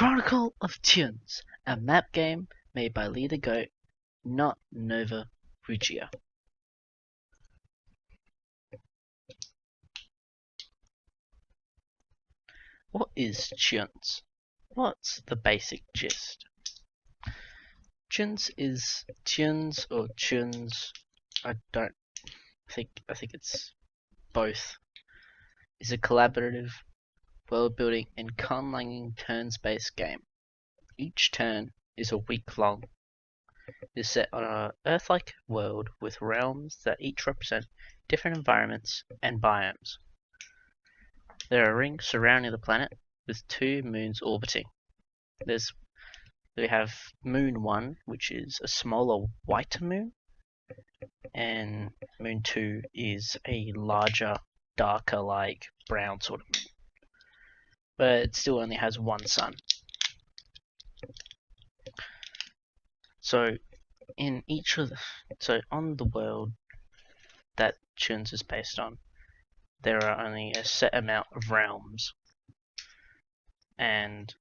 Chronicle of Tyuns, a map game made by Leader Goat, not Nova Regia. What is Tyuns? What's the basic gist? Tyuns is Tyuns or Tyuns. I think it's both. Is a collaborative, world-building and Conlanging turns-based game. Each turn is a week long. It is set on an Earth-like world with realms that each represent different environments and biomes. There are rings surrounding the planet with 2 moons orbiting. We have Moon 1, which is a smaller, whiter moon, and Moon 2 is a larger, darker, like brown sort of moon. But it still only has 1 sun. So on the world that Tyuns is based on, there are only a set amount of realms, and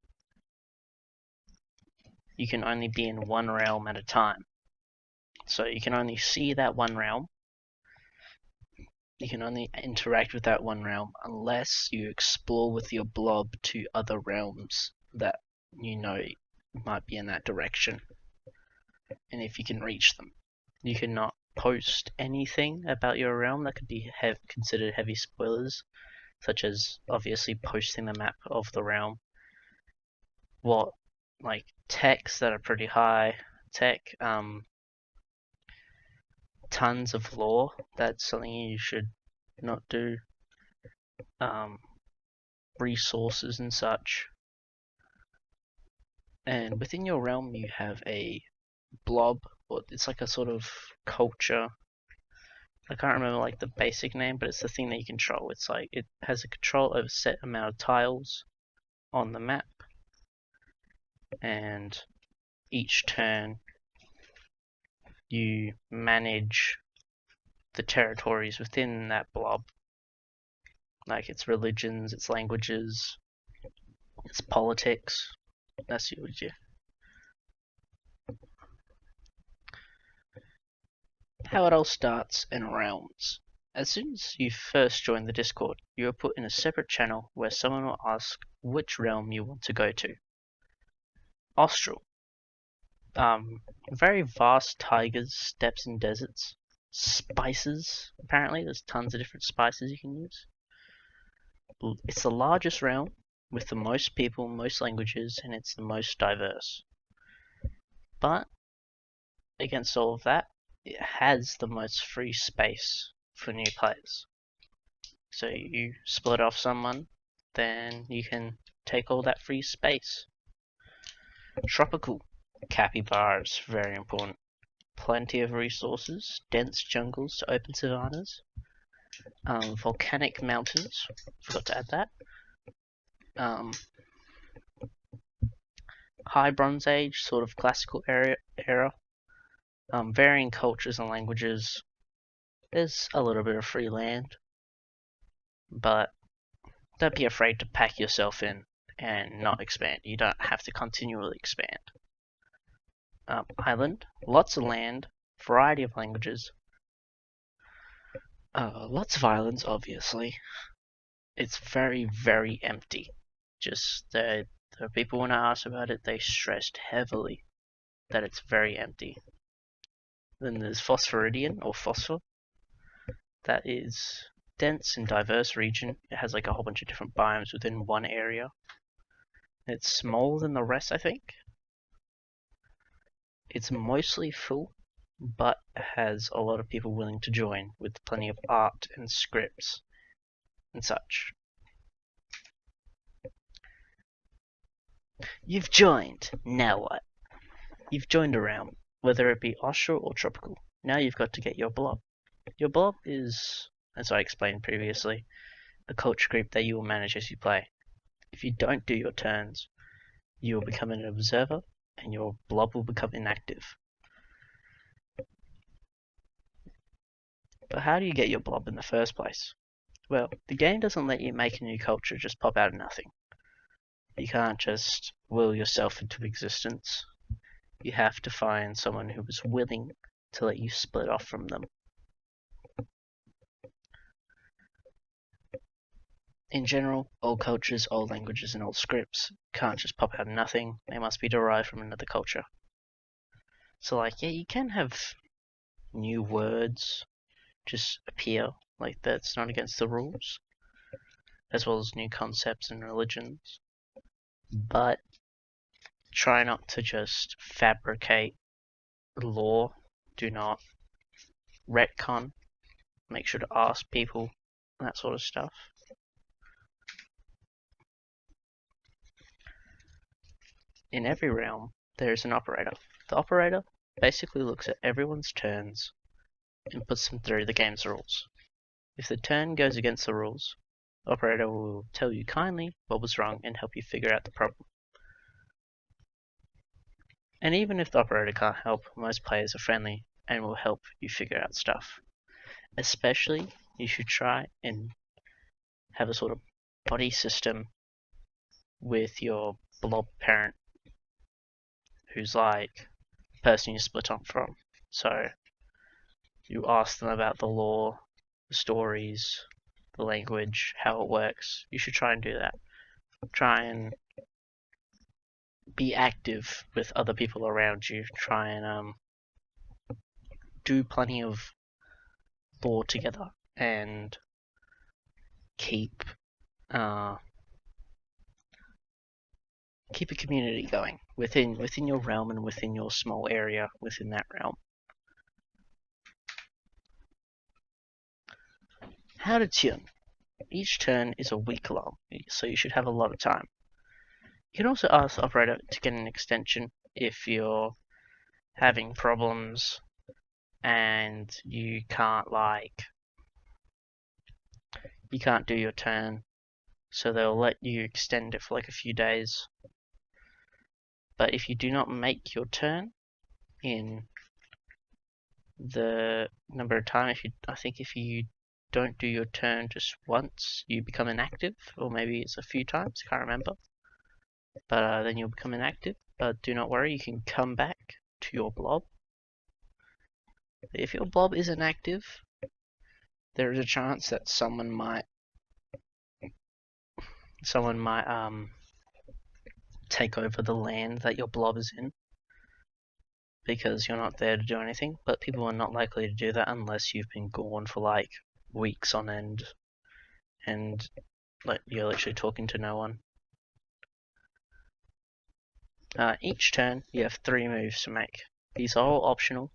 you can only be in 1 realm at a time. So you can only see that 1 realm. You can only interact with that 1 realm unless you explore with your blob to other realms that you know might be in that direction. And if you can reach them, you cannot post anything about your realm that could be considered heavy spoilers, such as obviously posting the map of the realm. Like techs that are pretty high tech, tons of lore. That's something you should not do. Resources and such. And within your realm, you have a blob, or it's like a sort of culture. I can't remember like the basic name, but it's the thing that you control. It's like it has a control over a set amount of tiles on the map, and each turn you manage the territories within that blob, like its religions, its languages, its politics. That's what you. How it all starts in realms. As soon as you first join the Discord, you are put in a separate channel where someone will ask which realm you want to go to. Austral. Very vast taigas, steppes and deserts. Spices, apparently there's tons of different spices you can use. It's the largest realm with the most people, most languages, and it's the most diverse. But against all of that, it has the most free space for new players. So you split off someone, then you can take all that free space. Tropical. Capybaras, very important. Plenty of resources, dense jungles to open savannas, volcanic mountains, forgot to add that. High Bronze Age, sort of classical era. Varying cultures and languages. There's a little bit of free land, but don't be afraid to pack yourself in and not expand. You don't have to continually expand. Island, lots of land, variety of languages, lots of islands, obviously. It's very, very empty. Just the people when I asked about it, they stressed heavily that it's very empty. Then there's Phosphoridian, or Phosphor. That is dense and diverse region. It has like a whole bunch of different biomes within one area. It's smaller than the rest, I think. It's mostly full, but has a lot of people willing to join, with plenty of art and scripts and such. You've joined. Now what? You've joined a realm, whether it be austral or tropical. Now you've got to get your blob. Your blob is, as I explained previously, a culture group that you will manage as you play. If you don't do your turns, you will become an observer, and your blob will become inactive. But how do you get your blob in the first place? Well, the game doesn't let you make a new culture just pop out of nothing. You can't just will yourself into existence. You have to find someone who is willing to let you split off from them. In general, all cultures, all languages, and all scripts can't just pop out of nothing. They must be derived from another culture. So, like, yeah, you can have new words just appear, like that's not against the rules, as well as new concepts and religions. But try not to just fabricate lore. Do not retcon. Make sure to ask people, that sort of stuff. In every realm, there is an operator. The operator basically looks at everyone's turns and puts them through the game's rules. If the turn goes against the rules, the operator will tell you kindly what was wrong and help you figure out the problem. And even if the operator can't help, most players are friendly and will help you figure out stuff. Especially, you should try and have a sort of buddy system with your blob parent, who's like the person you split off from. So you ask them about the lore, the stories, the language, how it works. You should try and do that. Try and be active with other people around you. Try and do plenty of lore together and keep a community going within your realm and within your small area within that realm. How to tune. Each turn is a week long, so you should have a lot of time. You can also ask the operator to get an extension if you're having problems and you can't do your turn, so they'll let you extend it for like a few days. But if you do not make your turn in the number of time, if you don't do your turn just once, you become inactive, or maybe it's a few times, I can't remember. But then you'll become inactive. But do not worry, you can come back to your blob. If your blob is inactive, there is a chance that someone might take over the land that your blob is in, because you're not there to do anything. But people are not likely to do that unless you've been gone for like weeks on end and like you're literally talking to no one. Each turn you have 3 moves to make. These are all optional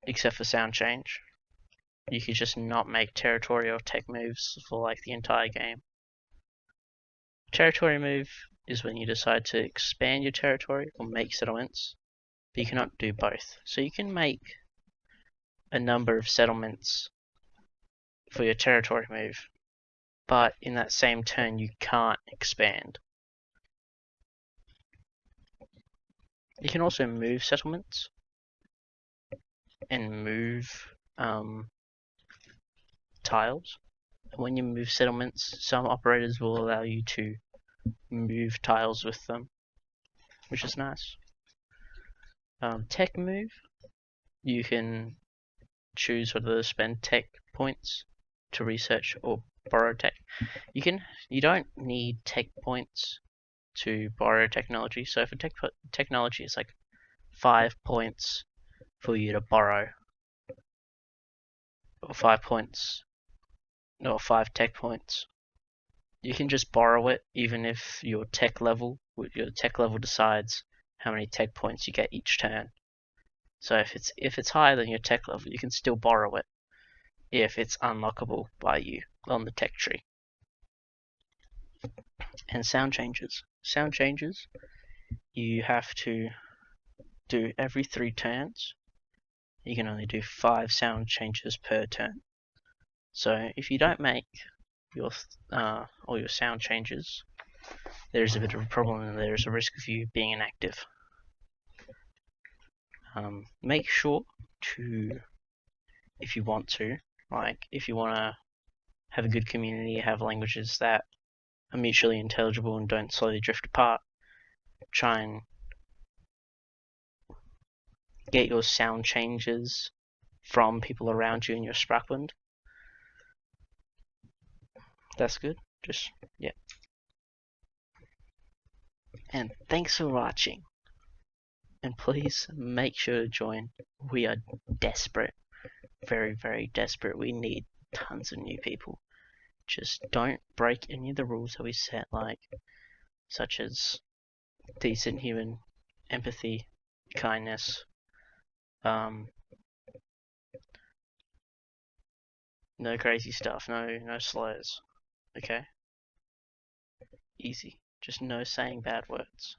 except for sound change. You could just not make territory or tech moves for like the entire game. Territory move is when you decide to expand your territory or make settlements, but you cannot do both. So you can make a number of settlements for your territory move, but in that same turn you can't expand. You can also move settlements and move tiles. And when you move settlements, some operators will allow you to move tiles with them, which is nice. Tech move, you can choose whether to spend tech points to research or borrow tech. You don't need tech points to borrow technology. So for technology, it's like 5 points for you to borrow, or 5 points, or 5 tech points. You can just borrow it even if your tech level decides how many tech points you get each turn. So if it's higher than your tech level, you can still borrow it if it's unlockable by you on the tech tree. And sound changes. Sound changes you have to do every 3 turns. You can only do 5 sound changes per turn. So if you don't make your all your sound changes, there's a bit of a problem and there's a risk of you being inactive. Make sure to, if you want to have a good community, have languages that are mutually intelligible and don't slowly drift apart. Try and get your sound changes from people around you in your sprachbund. That's good. Just, yeah. And thanks for watching. And please make sure to join. We are desperate. Very, very desperate. We need tons of new people. Just don't break any of the rules that we set, such as decent human, empathy, kindness, no crazy stuff, no slurs. Okay? Easy. Just no saying bad words.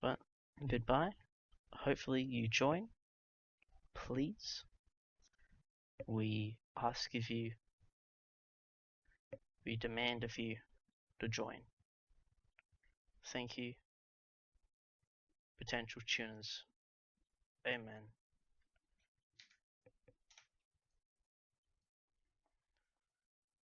But goodbye. Hopefully you join. Please. We ask of you, we demand of you to join. Thank you, potential tuners. Amen.